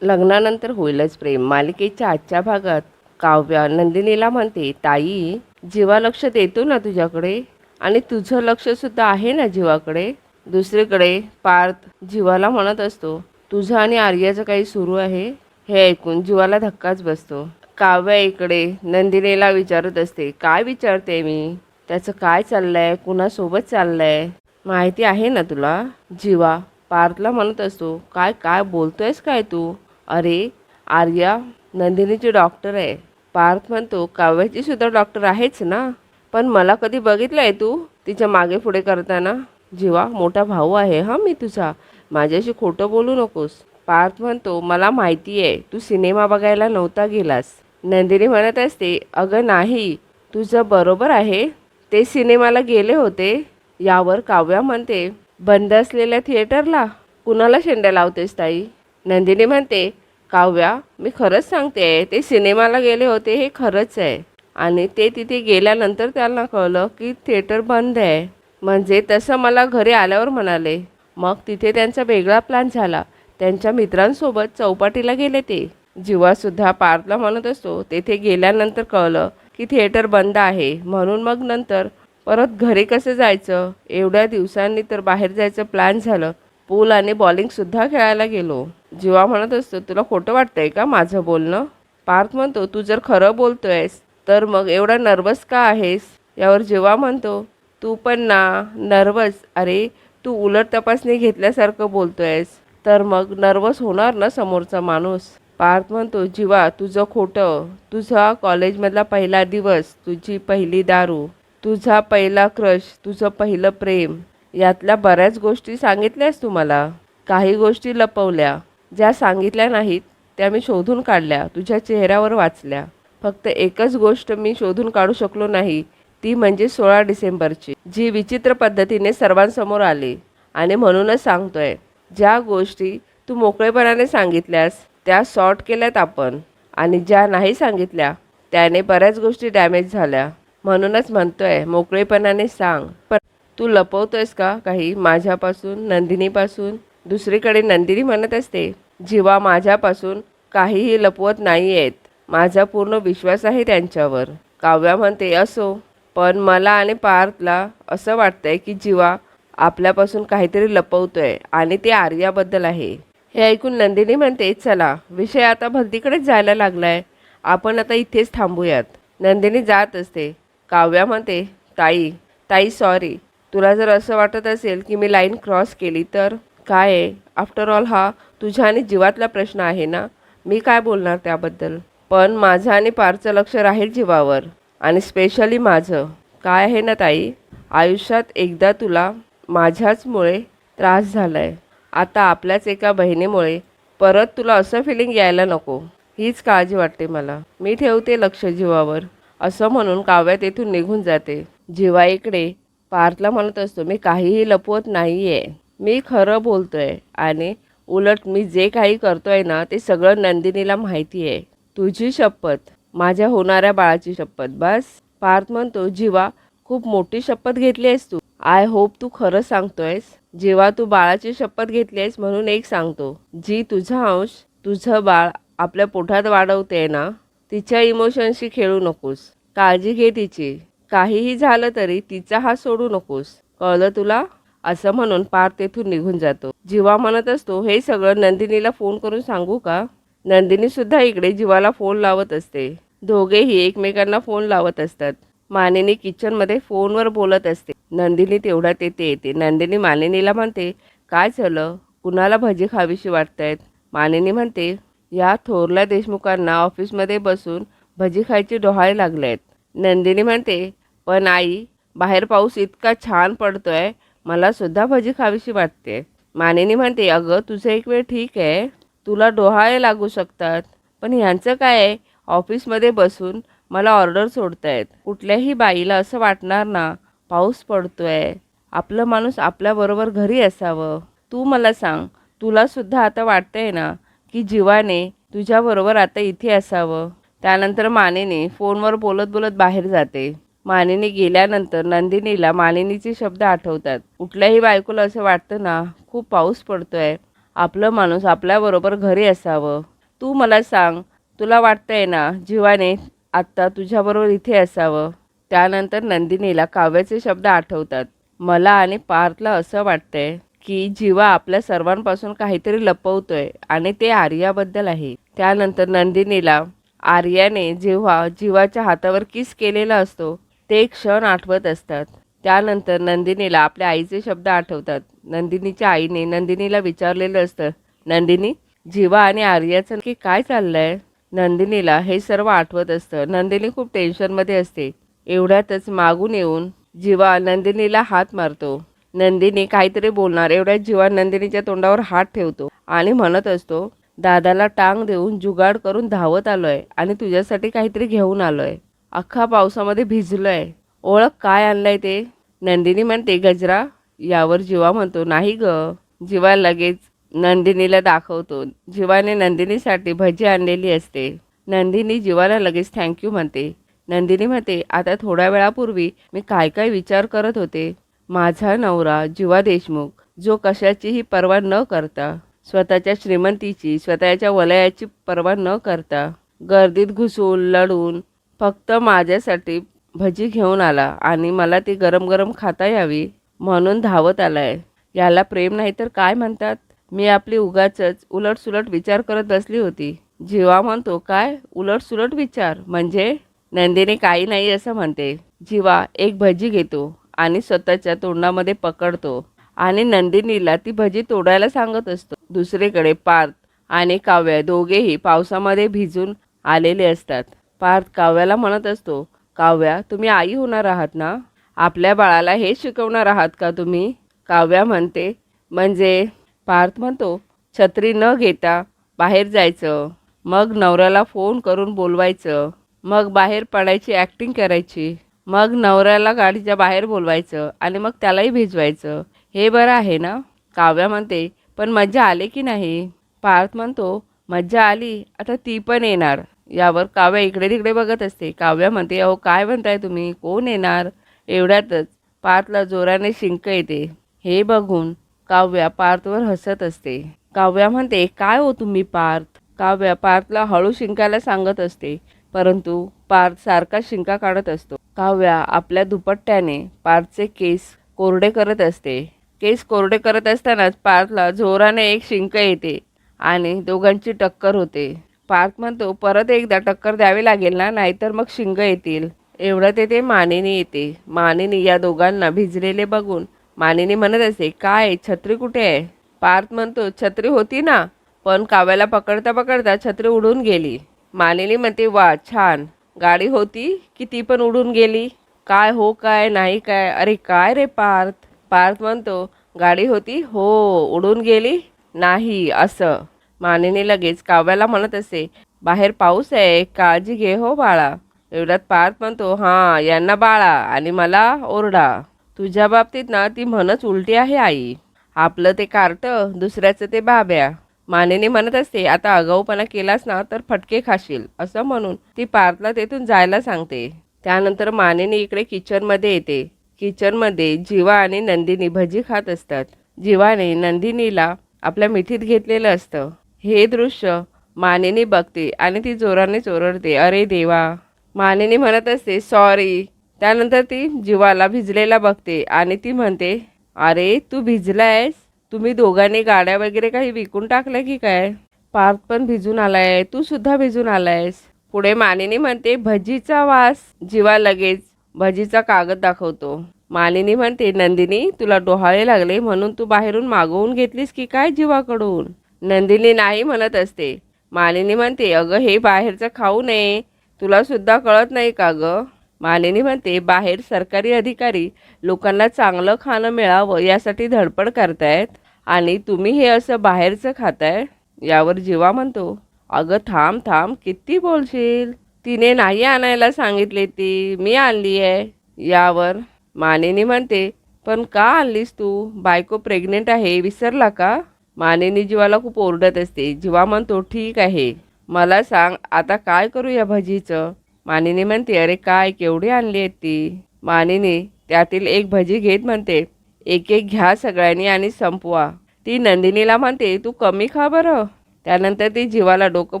लग्नानंतर होईलच प्रेम मालिकेच्या आजच्या भागात काव्या नंदिनीला म्हणते, ताई जीवा लक्ष देतो ना तुझ्याकडे, आणि तुझं लक्ष सुद्धा आहे ना जीवाकडे. दुसरीकडे पार्थ जीवाला म्हणत असतो, तुझं आणि आर्याचं काही सुरू आहे. हे ऐकून जीवाला धक्काच बसतो. काव्या इकडे नंदिनीला विचारत असते, काय विचारते मी, त्याचं काय चाललंय, कुणासोबत चाललंय, माहिती आहे ना तुला. जीवा पार्थला म्हणत असतो, काय काय बोलतोयस काय तू. अरे आर्या नंदिनीची डॉक्टर आहे. पार्थ म्हणतो, काव्याची सुद्धा डॉक्टर आहेच ना, पण मला कधी बघितलं आहे तू तिच्या मागे पुढे करताना. जीवा मोठा भाऊ आहे हा मी तुझा, माझ्याशी खोटं बोलू नकोस. पार्थ म्हणतो, मला माहिती आहे तू सिनेमा बघायला नव्हता गेलास. नंदिनी म्हणत असते, अगं नाही, तुझं बरोबर आहे, ते सिनेमाला गेले होते. यावर काव्या म्हणते, बंद असलेल्या थिएटरला कुणाला शेंड्या लावतेस ताई. नंदिनी म्हणते, काव्या मी खरंच सांगते, ते सिनेमाला गेले होते हे खरंच आहे, आणि ते तिथे गेल्यानंतर त्यांना कळलं की थिएटर बंद आहे. म्हणजे तसं मला घरी आल्यावर म्हणाले. मग तिथे त्यांचा वेगळा प्लॅन झाला, त्यांच्या मित्रांसोबत चौपाटीला गेले ते. जीवासुद्धा पार्थला म्हणत असतो, तेथे गेल्यानंतर कळलं की थिएटर बंद आहे, म्हणून मग नंतर परत घरी कसं जायचं, एवढ्या दिवसांनी तर बाहेर जायचं प्लॅन झालं. पूल आणि बॉलिंगसुद्धा खेळायला गेलो. जीवा म्हणत असतो, तुला खोटं वाटतंय का माझं बोलणं. पार्थ म्हणतो, तू जर खरं बोलतोयस तर मग एवढा नर्वस का आहेस. यावर जीवा म्हणतो, तू पण ना नर्वस. अरे तू उलट तपासणी घेतल्यासारखं बोलतोयस, तर मग नर्वस होणार ना समोरचा माणूस. पार्थ म्हणतो, जीवा तुझं खोटं, तुझा कॉलेजमधला पहिला दिवस, तुझी पहिली दारू, तुझा पहिला क्रश, तुझं पहिलं प्रेम, यातल्या बऱ्याच गोष्टी सांगितल्यास तू मला. काही गोष्टी लपवल्या, ज्या सांगितल्या नाहीत त्या मी शोधून काढल्या, तुझ्या चेहऱ्यावर वाचल्या. फक्त एकच गोष्ट मी शोधून काढू शकलो नाही, ती म्हणजे 16 डिसेंबरची, जी विचित्र पद्धतीने सर्वांसमोर आली. आणि म्हणूनच सांगतोय, ज्या गोष्टी तू मोकळेपणाने सांगितल्यास त्या सॉर्ट केल्यात आपण, आणि ज्या नाही सांगितल्या त्याने बऱ्याच गोष्टी डॅमेज झाल्या. म्हणूनच म्हणतोय, मोकळेपणाने सांग. पण तू लपवतोयस का काही माझ्यापासून, नंदिनीपासून. दुसरीकडे नंदिनी म्हणत असते, जीवा माझ्यापासून काहीही लपवत नाही आहेत, माझा पूर्ण विश्वास आहे त्यांच्यावर. काव्या म्हणते, असो, पण मला आणि पार्थला असं वाटतंय की जीवा आपल्यापासून काहीतरी लपवतोय, आणि ते आर्याबद्दल आहे. हे ऐकून नंदिनी म्हणते, चला विषय आता भलतीकडेच जायला लागलाय, आपण आता इथेच थांबूयात. नंदिनी जात असते. काव्या म्हणते, ताई ताई सॉरी, तुला जर असं वाटत असेल की मी लाईन क्रॉस केली तर. काय आहे, आफ्टर ऑल हा तुझ्या आणि जीवातला प्रश्न आहे ना, मी काय बोलणार त्याबद्दल. पण माझं आणि पारचं लक्ष राहील जीवावर, आणि स्पेशली माझं. काय आहे ना ताई, आयुष्यात एकदा तुला माझ्याचमुळे त्रास झाला आहे, आता आपल्याच एका बहिणीमुळे परत तुला असं फिलिंग यायला नको, हीच काळजी वाटते मला. मी ठेवते लक्ष जीवावर. असं म्हणून काव्या तेथून निघून जाते. जीवा इकडे पार्थला म्हणत असतो, मी काहीही लपवत नाही आहे, मी खरं बोलतोय, आणि उलट मी जे काही करतोय ना ते सगळं नंदिनीला माहिती आहे. तुझी शपथ, माझ्या होणाऱ्या बाळाची शपथ. बस. पार्थ म्हणतो, जीवा खूप मोठी शपथ घेतली आहेस तू. आय होप तू खरं सांगतोयस. जेव्हा तू बाळाची शपथ घेतली आहेस म्हणून एक सांगतो, जी तुझा अंश, तुझं बाळ आपल्या पोटात वाढवते ना, तिच्या इमोशनशी खेळू नकोस. काळजी घे तिची. काहीही झालं तरी तिचा हात सोडू नकोस, कळलं तुला. असं म्हणून पार्थ तेथून निघून जातो. जीवा म्हणत असतो, हे सगळं नंदिनीला फोन करून सांगू का. नंदिनी सुद्धा इकडे जीवाला फोन लावत असते. दोघेही एकमेकांना फोन लावत असतात. मानिनी किचनमध्ये फोनवर बोलत असते. नंदिनी तेवढ्यात तेथे येते. नंदिनी मानिनीला म्हणते, काय झालं, कुणाला भजी खावीशी वाटतायत. मानिनी म्हणते, या थोरल्या देशमुखांना ऑफिसमध्ये बसून भजी खायचे डोहाळे लागले आहेत. नंदिनी म्हणते, पण आई, बाहेर पाऊस इतका छान पडतोय, मला सुद्धा भजी खावीशी वाटते. मानिनी म्हणते, अगं तुझं एक वेळ ठीक आहे, तुला डोहाळे लागू शकतात, पण ह्यांचं काय आहे, ऑफिसमध्ये बसून मला ऑर्डर सोडतायत. कुठल्याही बाईला असं वाटणार ना, पाऊस पडतोय, आपलं माणूस आपल्याबरोबर घरी असावं. तू मला सांग, तुला सुद्धा आता वाटतंय ना की जीवाने तुझ्याबरोबर आता इथे असावं. त्यानंतर मानिनी फोनवर बोलत बोलत बाहेर जाते. मानिनी गेल्यानंतर नंदिनीला मानिनीचे शब्द आठवतात. कुठल्याही बायकोला असं वाटतं ना, खूप पाऊस पडतोय, आपलं माणूस आपल्याबरोबर घरी असावं. तू मला सांग, तुला वाटतंय ना जीवाने आत्ता तुझ्याबरोबर इथे असावं? त्यानंतर नंदिनीला काव्याचे शब्द आठवतात. मला आणि पार्थला असं वाटतंय की जीवा आपल्या सर्वांपासून काहीतरी लपवतोय आणि ते आर्याबद्दल आहे. त्यानंतर नंदिनीला आर्याने जेव्हा जीवाच्या हातावर किस केलेला असतो ते क्षण आठवत असतात. त्यानंतर नंदिनीला आपल्या आईचे शब्द आठवतात. नंदिनीच्या आईने नंदिनीला विचारलेलं असतं, नंदिनी, जीवा आणि आर्याचं नक्की काय चाललंय? नंदिनीला हे सर्व आठवत असतं. नंदिनी खूप टेन्शनमध्ये असते. एवढ्यातच मागून येऊन जीवा नंदिनीला हात मारतो. नंदिनी काहीतरी बोलणार एवढ्यात जीवा नंदिनीच्या तोंडावर हात ठेवतो आणि म्हणत असतो, दादाला टांग देऊन जुगाड करून धावत आलोय आणि तुझ्यासाठी काहीतरी घेऊन आलोय. अख्खा पावसामध्ये भिजलोय. ओळख काय आणलंय ते? नंदिनी म्हणते, गजरा. यावर जीवा म्हणतो, नाही ग. जीवा लगेच नंदिनीला दाखवतो. जीवाने नंदिनीसाठी भजी आणलेली असते. नंदिनी जीवाला लगेच थँक्यू म्हणते. नंदिनी म्हणते, आता थोड्या वेळापूर्वी मी काय काय विचार करत होते. माझा नवरा जीवा देशमुख, जो कशाचीही पर्वा न करता, स्वतःच्या श्रीमंतीची, स्वतःच्या वलयाची पर्वा न करता, गर्दीत घुसून लढून फक्त माझ्यासाठी भजी घेऊन आला आणि मला ती गरम गरम खाता यावी म्हणून धावत आलाय. याला प्रेम नाही तर काय म्हणतात? मी आपली उगाचच उलटसुलट विचार करत बसली होती. जीवा म्हणतो, काय उलटसुलट विचार म्हणजे? नंदिनी काही नाही असं म्हणते. जीवा एक भजी घेतो आणि स्वतःच्या तोंडामध्ये पकडतो आणि नंदिनीला ती भजी तोडायला सांगत असतो. दुसरीकडे पार्थ आणि काव्या दोघेही पावसामध्ये भिजून आलेले असतात. पार्थ काव्याला म्हणत असतो, काव्या, तुम्ही आई होणार आहात ना? आपल्या बाळाला हे शिकवणार आहात का तुम्ही? काव्या म्हणते, म्हणजे? पार्थ म्हणतो, छत्री न घेता बाहेर जायचं, मग नवऱ्याला फोन करून बोलवायचं, मग बाहेर पडायची ॲक्टिंग करायची, मग नवऱ्याला गाडीच्या बाहेर बोलवायचं आणि मग त्यालाही भिजवायचं. हे बरं आहे ना? काव्या म्हणते, पण मज्जा आली की नाही? पार्थ म्हणतो, मज्जा आली, आता ती पण येणार. यावर काव्या इकडे तिकडे बघत असते. काव्या म्हणते, अहो काय म्हणताय तुम्ही? कोण येणार? एवढ्यातच पार्थला जोराने शिंक येते. हे बघून काव्या पार्थवर हसत असते. काव्या म्हणते, काय हो तुम्ही पार्थ? काव्या पार्थला हळू शिंकायला सांगत असते, परंतु पार्थ सारखा शिंका काढत असतो. काव्या आपल्या दुपट्ट्याने पार्थचे केस कोरडे करत असते. केस कोरडे करत असतानाच पार्थला जोराने एक शिंक येते आणि दोघांची टक्कर होते. पार्थ म्हणतो, परत एकदा टक्कर द्यावी लागेल ना, नाहीतर मग शिंग येतील. एवढं तेथे मानिनी येते. मानिनी या दोघांना भिजलेले बघून मानिनी म्हणत असते, काय छत्री कुठे आहे? पार्थ म्हणतो, छत्री होती ना, पण काव्याला पकडता पकडता छत्री उडून गेली. मानिनी म्हणते, वा छान. गाडी होती की ती पण उडून गेली? काय हो, काय नाही काय? अरे काय रे पार्थ? पार्थ म्हणतो, गाडी होती, हो. उडून गेली नाही असं. मानिनी लगेच काव्याला म्हणत असते, बाहेर पाऊस आहे, काळजी घे हो बाळा. एवढ्यात पार्थ म्हणतो, हां, यांना बाळा आणि मला ओरडा. तुझ्या बाबतीत ना ती म्हणच उलटी आहे आई. आपलं ते कार्टं, दुसऱ्याचं ते बाब्या. मानिनी म्हणत असते, आता आगाऊपणा केलास ना तर फटके खाशील, असं म्हणून ती पार्थला तेथून जायला सांगते. त्यानंतर मानिनी इकडे किचनमध्ये येते. किचनमध्ये जीवा आणि नंदिनी भजी खात असतात. जीवाने नंदिनीला आपल्या मिठीत घेतलेलं असतं. हे दृश्य मानिनी बघते आणि ती जोराने ओरडते, अरे देवा. मानिनी म्हणत असते, सॉरी. त्यानंतर ती जीवाला भिजलेला बघते आणि ती म्हणते, अरे तू भिजलायस? तुम्ही दोघांनी गाड्या वगैरे काही विकून टाकल्या की काय? पार्थ पण भिजून आलाय, तू सुद्धा भिजून आलायस. पुढे मानिनी म्हणते, भजीचा वास. जीवा लगेच भजीचा कागद दाखवतो. मानिनी म्हणते, नंदिनी, तुला डोहाळे लागले म्हणून तू बाहेरून मागवून घेतलीस की काय जीवाकडून? नंदिनी नाही म्हणत असते. मानिनी म्हणते, अगं हे बाहेरचं खाऊ नये, तुला सुद्धा कळत नाही का गं? मानिनी म्हणते, बाहेर सरकारी अधिकारी लोकांना चांगलं खाणं मिळावं यासाठी धडपड करतायत आणि तुम्ही हे असं बाहेरचं खाताय. यावर जीवा म्हणतो, अगं थांब थांब, किती बोलशील? तिने नाही आणायला सांगितले, ती मी आणली आहे. यावर मानिनी म्हणते, पण का आणलीस तू? बायको प्रेग्नेंट आहे, विसरला का? मानिनी जीवाला खूप ओरडत असते. जीवा म्हणतो, ठीक आहे, मला सांग आता काय करू या भजीचं? मानिनी म्हणते, अरे काय, केवढी आणली आहेत ती? मानिनी त्यातील एक भजी घेत म्हणते, एक एक घ्या सगळ्यांनी आणि संपवा. ती नंदिनीला म्हणते तू कमी खा बरं. त्यानंतर ती जीवाला डोकं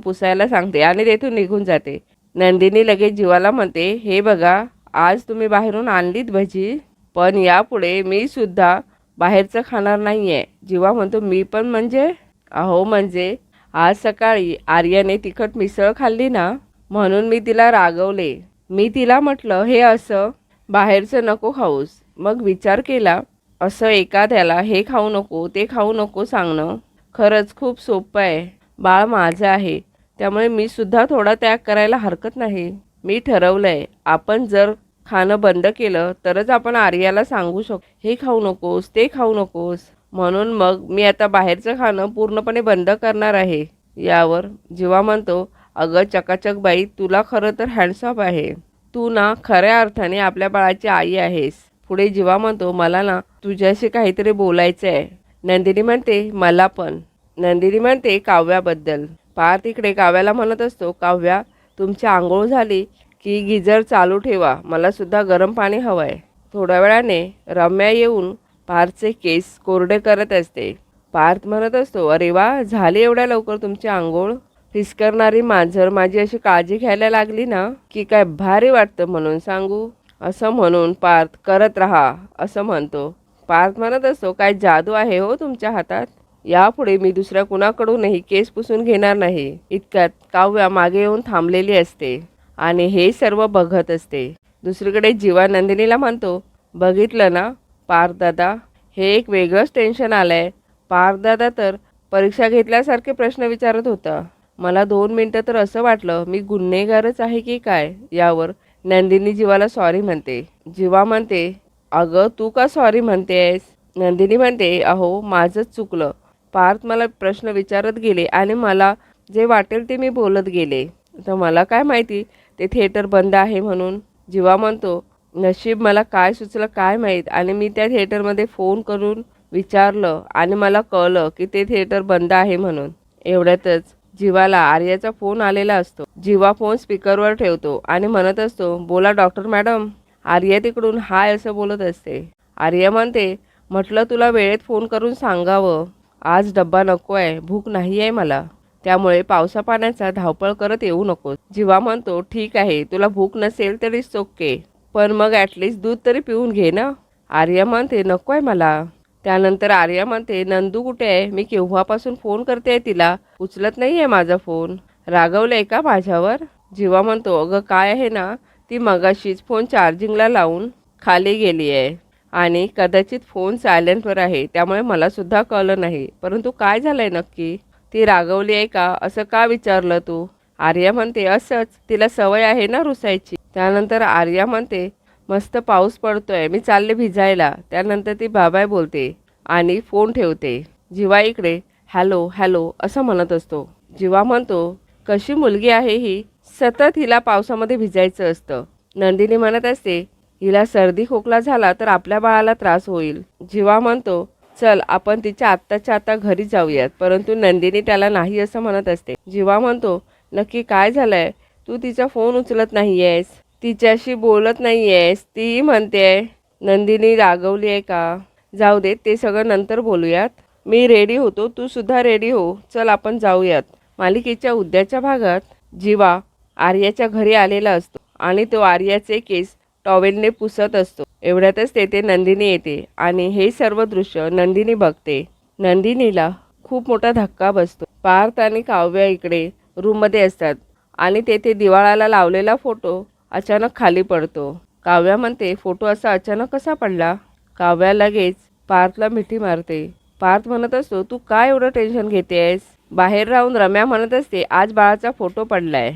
पुसायला सांगते आणि तेथून निघून जाते. नंदिनी लगेच जीवाला म्हणते हे बघा, आज तुम्ही बाहेरून आणलीत भजी, पण यापुढे मी सुद्धा बाहेरचं खाणार नाही आहे. जीवा म्हणतो मी पण म्हणजे? अहो म्हणजे आज सकाळी आर्याने तिखट मिसळ खाल्ली ना, म्हणून मी तिला रागवले. मी तिला म्हटलं हे असं बाहेरचं नको खाऊस. मग विचार केला, असं एखाद्याला हे खाऊ नको ते खाऊ नको सांगणं खरंच खूप सोपं आहे. बाळ माझं आहे, त्यामुळे मी सुद्धा थोडा त्याग करायला हरकत नाही. मी ठरवलंय आपण जर खाणं बंद केलं तरच आपण आर्याला सांगू शकतो हे खाऊ नकोस ते खाऊ नकोस. म्हणून मग मी आता बाहेरचं खाणं पूर्णपणे बंद करणार आहे. यावर जीवा म्हणतो अगं चकाचक बाई, तुला खरं तर हँड्सअप आहे. तू ना खऱ्या अर्थाने आपल्या बाळाची आई आहेस. पुढे जीवा म्हणतो मला ना तुझ्याशी काहीतरी बोलायचं आहे. नंदिनी म्हणते मला पण. नंदिनी म्हणते काव्याबद्दल. पार्थ इकडे काव्याला म्हणत असतो काव्या, तुमची आंघोळ झाली की गिझर चालू ठेवा, मला सुद्धा गरम पाणी हवं आहे. थोड्या वेळाने रम्या येऊन पार्थचे केस कोरडे करत असते. पार्थ म्हणत असतो अरे वा, झाली एवढ्या लवकर तुमची आंघोळ? फिसकरणारी मांजर माझी अशी काळजी घ्यायला लागली ना की काय भारी वाटतं म्हणून सांगू. असं म्हणून पार्थ करत राहा असं म्हणतो. पार्थ म्हणत असतो काय जादू आहे हो तुमच्या हातात, यापुढे मी दुसऱ्या कुणाकडूनही केस पुसून घेणार नाही. इतक्यात काव्या मागे येऊन थांबलेली असते आणि हे सर्व बघत असते. दुसरीकडे जीवा नंदिनीला म्हणतो बघितलं ना पार्थदादा, हे एक वेगळंच टेन्शन आलंय. पार्थदादा तर परीक्षा घेतल्यासारखे प्रश्न विचारत होता. मला 2 मिनटं तर असं वाटलं मी गुन्हेगारच आहे की काय. यावर नंदिनी जीवाला सॉरी म्हणते. जीवा म्हणते अगं तू का सॉरी म्हणतेस? नंदिनी म्हणते अहो माझंच चुकलं. पार्थ मला प्रश्न विचारत गेले आणि मला जे वाटेल ते मी बोलत गेले. तर मला काय माहिती ते थिएटर बंद आहे म्हणून. जीवा म्हणतो नशीब मला काय सुचलं काय माहीत, आणि मी त्या थिएटरमध्ये फोन करून विचारलं आणि मला कळलं की ते थिएटर बंद आहे म्हणून. एवढ्यातच जीवाला आर्याचा फोन आलेला असतो. जीवा फोन स्पीकरवर ठेवतो आणि म्हणत असतो बोला डॉक्टर मॅडम. आर्या तिकडून हाय असं बोलत असते. आर्या म्हणते म्हटलं तुला वेळेत फोन करून सांगावं, आज डब्बा नको आहे, भूक नाही आहे मला, त्यामुळे पावसा पाण्याचा धावपळ करत येऊ नकोस. जीवा म्हणतो ठीक आहे, तुला भूक नसेल तरी ओके, पण मग ॲटलिस्ट दूध तरी पिऊन घे ना. आर्या म्हणते नको आहे मला. त्यानंतर आर्या म्हणते नंदू कुठे आहे? मी केव्हापासून फोन करते तिला, उचलत नाही आहे माझा फोन, रागवलंय का माझ्यावर? जीवा म्हणतो अगं काय आहे ना, ती मगाशीच फोन चार्जिंगला लावून खाली गेली आहे आणि कदाचित फोन सायलेंटवर आहे, त्यामुळे मला सुद्धा कळलं नाही. परंतु काय झालंय नक्की? ती रागवली आहे का असं का विचारलं तू? आर्या म्हणते असंच, तिला सवय आहे ना रुसायची. त्यानंतर आर्या म्हणते मस्त पाऊस पडतोय, मी चालले भिजायला. त्यानंतर ती बाबाय बोलते आणि फोन ठेवते. जीवा इकडे हॅलो हॅलो असं म्हणत असतो. जीवा म्हणतो कशी मुलगी आहे ही, सतत हिला पावसामध्ये भिजायचं असतं. नंदिनी म्हणत असते हिला सर्दी खोकला झाला तर आपल्या बाळाला त्रास होईल. जीवा म्हणतो चल आपण तिच्या आत्ताच्या आत्ता घरी जाऊयात, परंतु नंदिनी त्याला नाही असं म्हणत असते. जीवा म्हणतो नक्की काय झालंय, तू तिचा फोन उचलत नाही आहेस, तिच्याशी बोलत नाही आहेस, ती म्हणते नंदिनी रागवली आहे का? जाऊ दे ते सगळं नंतर बोलूयात, मी रेडी होतो, तू सुद्धा रेडी हो, चल आपण जाऊयात. मालिकेच्या उद्याच्या भागात जीवा आर्याच्या घरी आलेला असतो आणि तो आर्याचे केस टॉवेलने पुसत असतो. एवढ्यातच तेथे नंदिनी येते आणि हे सर्व दृश्य नंदिनी बघते. नंदिनीला खूप मोठा धक्का बसतो. पार्थ आणि काव्या इकडे रूममध्ये असतात आणि तेथे दिवाळाला लावलेला फोटो अचानक खाली पडतो. काव्या म्हणते फोटो असा अचानक कसा पडला? काव्या लगेच पार्थला मिठी मारते. पार्थ म्हणत असतो तू काय एवढं टेन्शन घेतेस? बाहेर राहून रम्या म्हणत असते आज बाळाचा फोटो पडलाय.